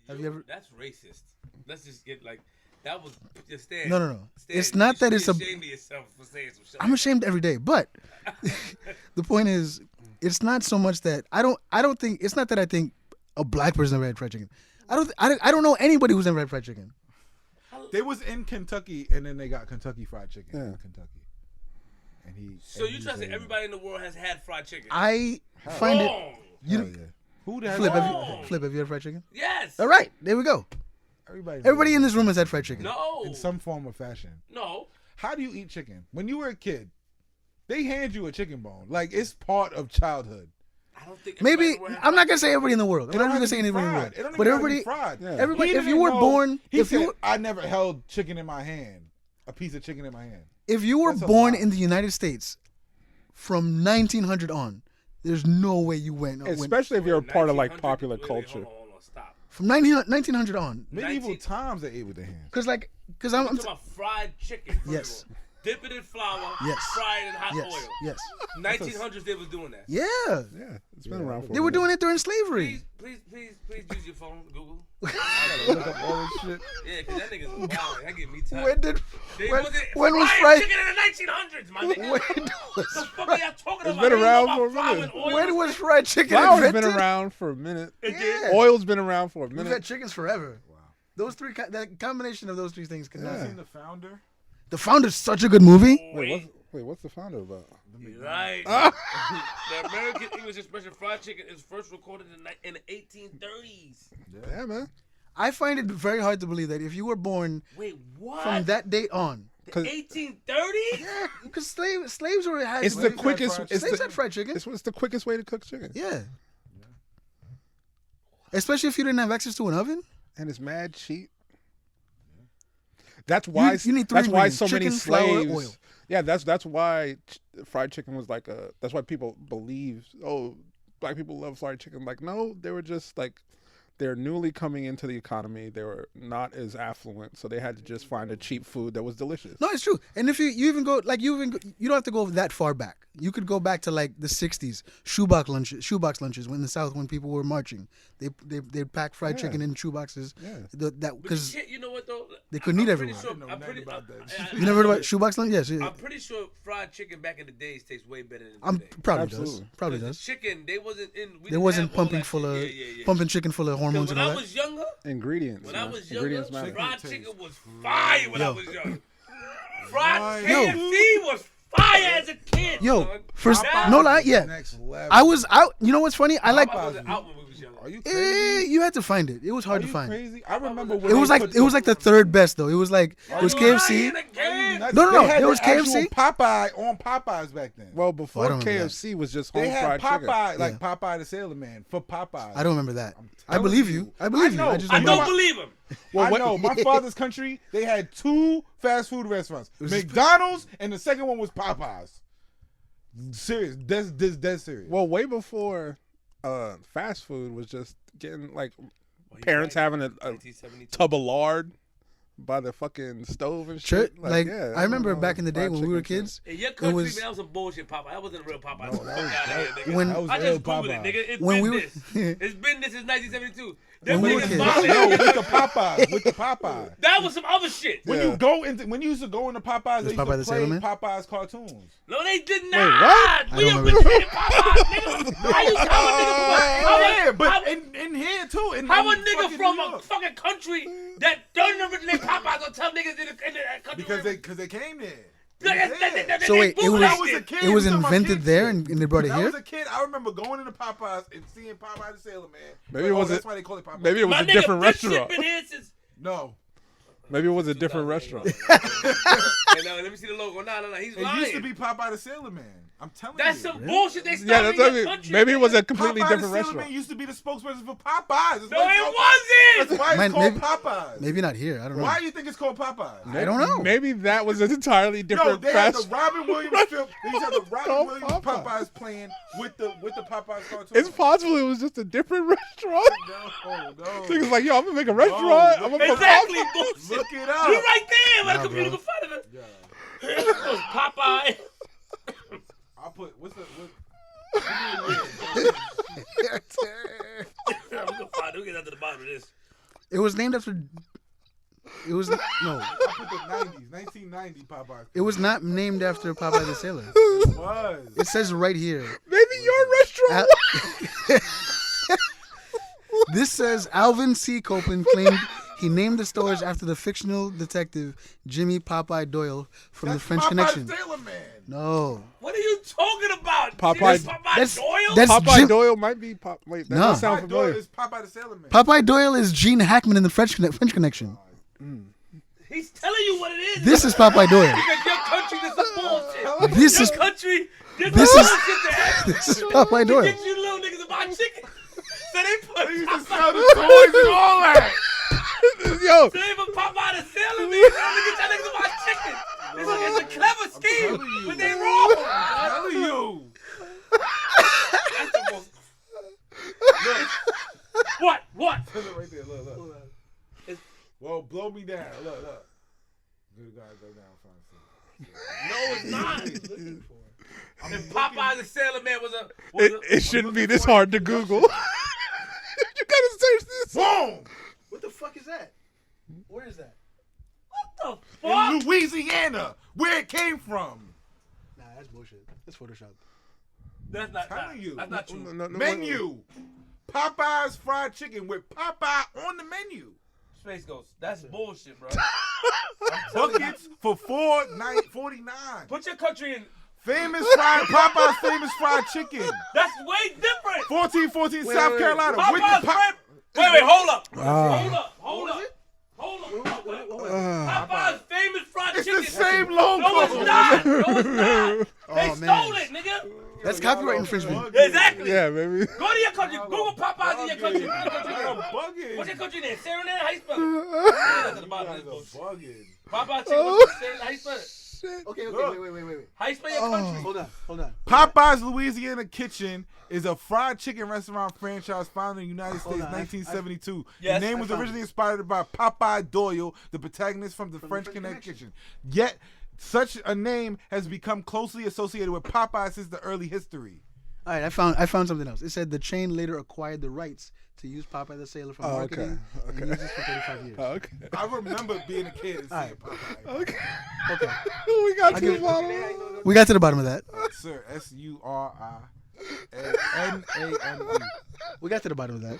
Have you ever? That's racist. Let's just get like that was just stand. No. Stand. It's not that it's a. Ashamed of yourself for saying some shit. I'm ashamed every day, but the point is, it's not so much that I don't think it's not that I think a black person never had fried chicken. I don't know anybody who's never had fried chicken. They was in Kentucky, and then they got Kentucky Fried Chicken in Kentucky. And he. So you try to say everybody in the world has had fried chicken? I find it. You Who the hell? Flip, have you had fried chicken? Yes. All right, there we go. Everybody in this room has had fried chicken. No. In some form or fashion. No. How do you eat chicken? When you were a kid, they hand you a chicken bone. Like, it's part of childhood. I don't think maybe I'm not gonna say everybody in the world. I'm not gonna say anybody in the world. But everybody, everybody. If you were born, I never held chicken in my hand, a piece of chicken in my hand. If you were born in the United States from 1900 on, there's no way you went. Especially if you're a part of like popular culture. Hold on, stop. From 1900 on. Medieval times they ate with their hands. Because I'm talking about fried chicken. Yes. Dip it in flour. Yes. Fry it in hot oil. Yes. 1900s they was doing that. Yeah. Yeah. It's been around for. They were doing it during slavery. Please use your phone, Google. Look up all this shit. Yeah, because that nigga's wild. That get me tired. When was fried chicken in the 1900s, my nigga? When was the fuck are y'all talking It's about? been around for a minute. When was fried chicken Flour's invented? been around for a minute. Yeah. Oil's been around for a We've minute. had chickens forever. Wow. Those three, that combination of those three things cannot. Have you seen The Founder? The Founder's such a good movie. What's The Founder about? Right. The American English expression fried chicken is first recorded in the 1830s. Yeah, man. I find it very hard to believe that if you were born from that date on. The 1830s? Yeah, because slaves were had. It's the quickest. Slaves had fried chicken. It's the quickest way to cook chicken. Yeah. Especially if you didn't have access to an oven. And it's mad cheap. That's why you need that's why so chicken, many slaves. flour, oil. Yeah, that's why fried chicken was like a. That's why people believe. Oh, black people love fried chicken. Like, no, they were just like. They're newly coming into the economy. They were not as affluent, so they had to just find a cheap food that was delicious. No, it's true. And if you even go you don't have to go that far back. You could go back to like the '60s, shoebox lunches when in the South when people were marching. They pack fried chicken in shoeboxes. Yeah. Because you know what though? They couldn't eat everyone. Sure, you never heard about shoebox lunch? Yes. I'm pretty sure fried chicken back in the days tastes way better than today. Probably does. Probably does. Chicken, they wasn't in. They wasn't pumping full of pumping chicken full of hormones and all that. When I was younger, ingredients. When I was younger, fried chicken was fire. When I was younger, fried KFC was fire as a kid. Yo, first no lie, yeah. I was out. You know what's funny? I like. I was out when we was younger. Are you crazy? You had to find it. It was hard to find. Crazy? I remember when it was like the third best though. It was like it was KFC. No. It was KFC. Popeye on Popeyes back then. Well, before KFC was just home fried chicken. They had Popeye, like Popeye the Sailor Man for Popeyes. I don't remember that. I believe you. I believe you. I don't believe him. Well, I know. My father's country, they had 2 fast food restaurants. McDonald's and the second one was Popeyes. Serious. That's serious. Well, way before fast food was just getting like parents having a tub of lard by the fucking stove and shit. Like I remember back in the day when we were kids. In your country, man, that was some bullshit Popeye. That wasn't a real Popeye. I just Googled it, nigga. It's been this since 1972. When we were kids. With the Popeye. That was some other shit. When you used to go into Popeyes, they used to play Popeyes cartoons. No, they did not. Wait, what? We appreciated Popeyes, nigga. How but in here too. How a nigga from a fucking country that don't originate Popeyes gonna tell niggas in the country? Because they came there. So wait, it was invented there and they brought it here? I was a kid. I remember going into Popeyes and seeing Popeye the Sailor Man. Maybe it was that's why they call it Popeye. Maybe it was a different restaurant. No. Maybe it was a different restaurant. Hey, no, let me see the logo. No, he's lying. It used to be Popeye the Sailor Man. I'm telling that's you. That's some bullshit they started in your country. Maybe it was a completely Popeye different the Sailor restaurant. Man used to be the spokesperson for Popeyes. No, it wasn't. That's why it's called Popeyes. Maybe not here. I don't know. Why do you think it's called Popeyes? I don't know. Maybe that was an entirely different they had the Robin Williams film. They used to have the Robin Williams Popeyes playing with the Popeyes cartoon. It's possible it was just a different restaurant. No. Niggas like, yo, I'm gonna make a restaurant. I'm gonna exactly. Look it up. You right there. My computer can find it. Yeah. Popeye. I'll put I'm gonna find it. We'll get down to the bottom of this. It was named after. It was no. I put the 90s, 1990 Popeyes. It was not named after Popeye the Sailor. It was. It says right here. Maybe your restaurant. This says Alvin C. Copeland claimed he named the stores after the fictional detective Jimmy Popeye Doyle from the French Popeye Connection. Sailor Man. No. What are you talking about? Popeye- That's- Doyle? that's- Popeye Jim- Doyle might be Pop. Wait, that No. does sound Popeye Doyle familiar. is Popeye the Sailor Man. Popeye Doyle is Gene Hackman in the French Connection. He's telling you what it is. This is Popeye Doyle. Because your country, this is bullshit. This Your is country, this this is is- bullshit to ask. this is Popeye To Doyle. get you little niggas to buy chicken. So they put They used to sell the toys and all that. Yo, So they put Popeye the Sailor Man. So they get y'all niggas to buy chicken. It's a clever scheme, but they wrong. I'm telling you. That's the most. What? What? Look right there. Look. It's- Well, blow me down. Look. Good guy, go down. Find No, it's not. If Popeye the Sailor Man was a it shouldn't be this hard to Google. You gotta search this. Boom! What the fuck is that? Where is that? what the fuck? In Louisiana, where it came from. Nah, that's bullshit. That's Photoshop. That's not. Telling you. That's not true. No, Menu. Popeye's fried chicken with Popeye on the menu. Space Ghost. That's bullshit, bro. Buckets for $4.49. Put your country in. Popeye's famous fried chicken. That's way different. 1414 South Carolina. With Popeye's the friend. Wait, hold up. Ah. Hold up. Popeye's famous fried It's chicken. the same logo. No, it's not. No, it's not. They Oh, stole man. it, nigga. That's copyright infringement. Exactly. Yeah, maybe. Go to your country. Google Popeyes in your country. Bugging. What's your country name? Serenade? How you spell it? That's at the bottom of this bullshit. Bugging. Popeyes chicken. What's Serenade? How you spell it? Okay, wait. How you spell your country? Hold on. Popeye's Louisiana Kitchen is a fried chicken restaurant franchise founded in the United States in on, 1972. Yes, the name I was found originally inspired by Popeye Doyle, the protagonist from the French Connection. Yet, such a name has become closely associated with Popeye since the early history. All right, I found something else. It said the chain later acquired the rights to use Popeye the Sailor for marketing and used it for 35 years. Okay. I remember being a kid and seeing Popeye. Okay. Okay. We got to give the it- bottom. We got to the bottom of that. Sir, SURINAME. We got to the bottom of that.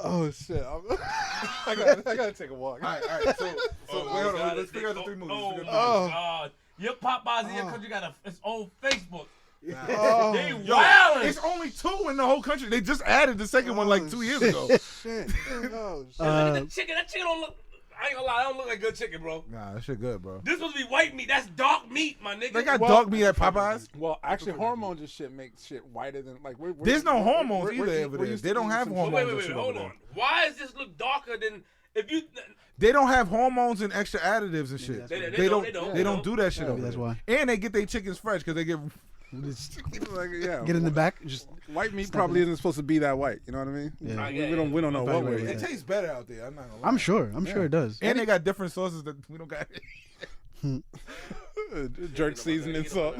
Oh shit! I gotta take a walk. All right. So wait, hold on. Let's figure out the three movies. Oh, Let's my figure out the God. Your Popeyes in your country got its own Facebook. Oh, They Yo, wildin'. it's only 2 in the whole country. They just added the second one like 2 years ago. shit! Oh shit! Look at the chicken. That chicken don't look. I ain't gonna lie. That don't look like good chicken, bro. Nah, that shit good, bro. This supposed to be white meat. That's dark meat, my nigga. They got Well- dog meat at Popeyes. Well, actually, hormones and shit make shit whiter than like. There's no hormones either over there. used They to don't eating have some hormones. Wait, and shit hold over on. Why does this look darker than if you? They don't have hormones and extra additives and shit. that's They They don't do that shit Maybe over that's there. why. And they get their chickens fresh because they get. Like, yeah, Get in the back. Just white meat probably isn't supposed to be that white. You know what I mean? Yeah. We don't know what we're Right. It eating. tastes better out there. I'm not gonna lie. I'm sure it does. And they got different sauces that we don't got. Jerk seasoning salt.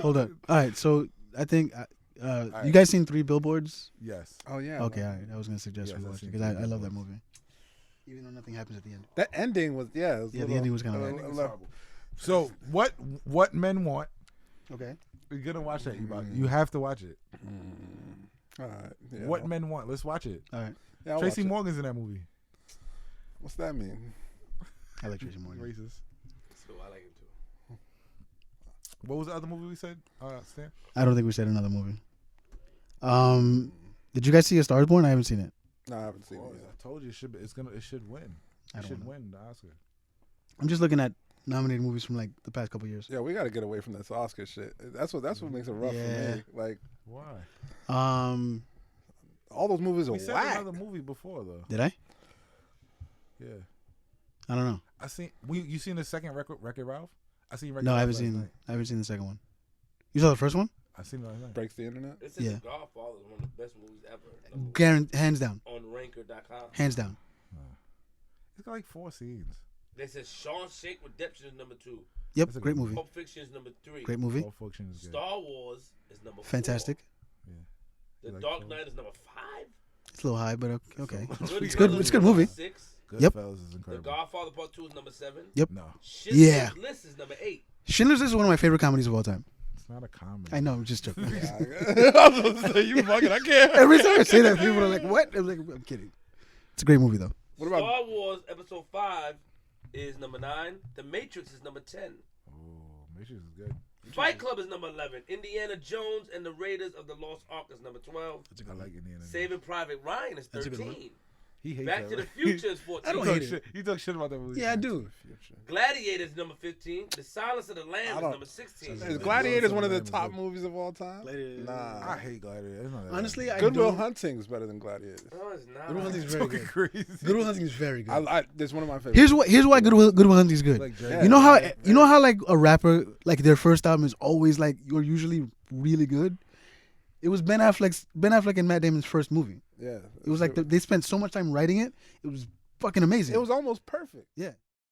Hold up. All right, so I think you guys seen 3 Billboards? Yes. Oh yeah. Okay, all right. I was gonna suggest Yes, we I've watch it seen because 3 I love that Billboards. movie. Even though nothing happens at the end. That ending was The ending was kind of Ending was horrible. So what men want? okay. You're gonna watch that. You have to watch it. All right. Yeah, What men want? Let's watch it. All right. Yeah, I'll Tracy watch it. Morgan's in that movie. What's that mean? I like Tracy Morgan. Racist. So I like it too. What was the other movie we said? Stan? I don't think we said another movie. Did you guys see A Star Is Born? I haven't seen it. No, I haven't seen Well, it yet. I told you it should win. I It don't should know. win the Oscar. I'm just looking at nominated movies from like the past couple years. Yeah, we got to get away from this Oscar shit. That's what makes it rough Yeah. for me. Like Why? all those movies are We said whack. another movie before though. Did I? Yeah. I don't know. I seen you seen the second Wreck-It Ralph? I seen Wreck-It No, I Ralph haven't last seen. night. I haven't seen the second one. You saw the first one? I seen it last night. Breaks the internet. It says Yeah. The Godfather is one of the best movies ever. Hands down. On Ranker.com. Hands down. It's got like 4 scenes. They said Shawshank Redemption is number 2. Yep, That's a great good movie. Pulp Fiction is number 3. Great movie. Pulp Fiction is good. Star Wars is number 4. Fantastic. The like Dark four. Knight is number 5. It's a little high, but okay. Goodfellas It's good. It's a good is number movie. 6. Yep. Goodfellas is The incredible. Godfather Part 2 is number 7. Yep. No, Schindler's Yeah. List is number 8. Schindler's List is one of my favorite comedies of all time. it's not a comedy. I know, I'm just joking. I was gonna say, you fucking, I can't. Every time I say that, people are like, "What?" I'm like, "I'm kidding." It's a great movie though. What about Star Wars Episode 5 is number 9. The Matrix is number 10. Oh, Matrix is good. Fight Club is number 11. Indiana Jones and the Raiders of the Lost Ark is number 12. I like Indiana. Saving Private Ryan is That's a good one. 13. He hates Back that. to the Future is 14. I don't He hate talk it. shit. He talk shit about that movie. Yeah, I do. Gladiators number 15. The Silence of the Lamb is don't- number 16. is Gladiators one of the top movies of all time? Nah. I hate Gladiator. It's not that Honestly, bad. I Goodwill don't. Hunting is better than Gladiators. No, it's not. Good Will Hunting is It's very fucking good. crazy. Good Will Hunting is very good. It's one of my favorites. Here's why Good Will Hunting is good. Like Yeah. You know how like a rapper, like their first album is always like you're usually really good. It was Ben Affleck and Matt Damon's first movie. Yeah. It was like they spent so much time writing it. It was fucking amazing. It was almost perfect. yeah.